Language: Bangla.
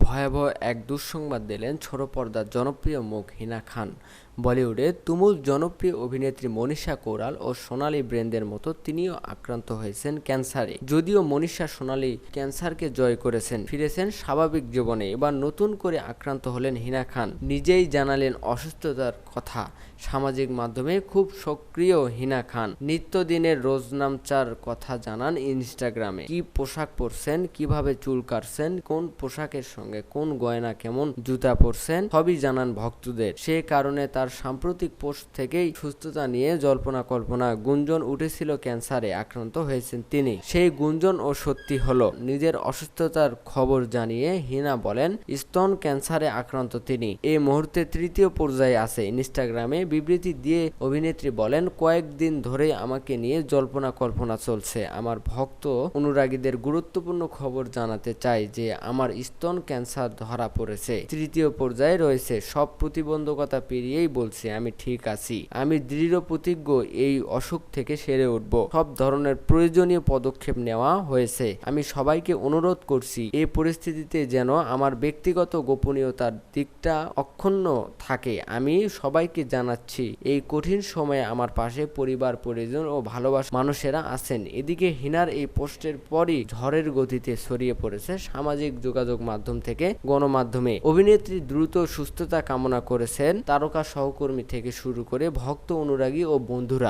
ভয়াবহ এক দুঃসংবাদ দিলেন ছোট পর্দার জনপ্রিয় মুখ হিনা খান। বলিউডে তুমুল জনপ্রিয় অভিনেত্রী মনীষা কৈরাল ও সোনালী বেন্দ্রের মতো তিনিও আক্রান্ত হয়েছেন ক্যান্সারে। যদিও মনীষা সোনালী ক্যান্সারকে জয় করেছেন, ফিরেছেন স্বাভাবিক জীবনে, এবার নতুন করে আক্রান্ত হলেন হিনা খান। নিজেই জানালেন অসুস্থতার কথা। সামাজিক মাধ্যমে খুব সক্রিয় হিনা খান নিত্যদিনের রোজনামচার কথা জানান ইনস্টাগ্রামে। কি পোশাক পরছেন, কিভাবে চুল কাটছেন, কোন পোশাকের সঙ্গে কোন গয়না, কেমন জুতা পরছেন, সবই জানান ভক্তদের। সে কারণে তার সাম্প্রতিক পোস্ট থেকেই সুস্থতা নিয়ে জল্পনা কল্পনা, গুঞ্জন উঠেছিল ক্যান্সারে আক্রান্ত হয়েছেন তিনি। সেই গুঞ্জন ও সত্যি হলো। নিজের অসুস্থতার খবর জানিয়ে হিনা বলেন স্তন ক্যান্সারে আক্রান্ত তিনি। এই মুহূর্তে তৃতীয় পর্যায়ে আছে। ইনস্টাগ্রামে বিবৃতি দিয়ে অভিনেত্রী বলেন, কয়েকদিন ধরে আমাকে নিয়ে জল্পনা কল্পনা চলছে। আমার ভক্ত অনুরাগীদের গুরুত্বপূর্ণ খবর জানাতে চাই যে আমার স্তন ক্যান্সার ধরা পড়েছে, তৃতীয় পর্যায়ে রয়েছে। সব প্রতিবন্ধকতা পেরিয়েই বলছি আমি ঠিক আছি। আমি দৃঢ় প্রতিজ্ঞ এই অসুখ থেকে সেরে উঠব। সব ধরনের প্রয়োজনীয় পদক্ষেপ নেওয়া হয়েছে। আমি সবাইকে অনুরোধ করছি এই পরিস্থিতিতে যেন আমার ব্যক্তিগত গোপনীয়তার দিকটা অক্ষুণ্ণ থাকে। আমি সবাইকে জানাচ্ছি এই কঠিন সময়ে আমার পাশে পরিবার, পরিজন ও ভালোবাসা মানুষেরা আছেন। এদিকে হিনার এই পোস্টের পরই ঝড়ের গতিতে ছড়িয়ে পড়েছে সামাজিক যোগাযোগ মাধ্যম থেকে গণমাধ্যমে। অভিনেত্রী দ্রুত সুস্থতা কামনা করেছেন তারকা সহকর্মী থেকে শুরু করে ভক্ত, অনুরাগী ও বন্ধুরা।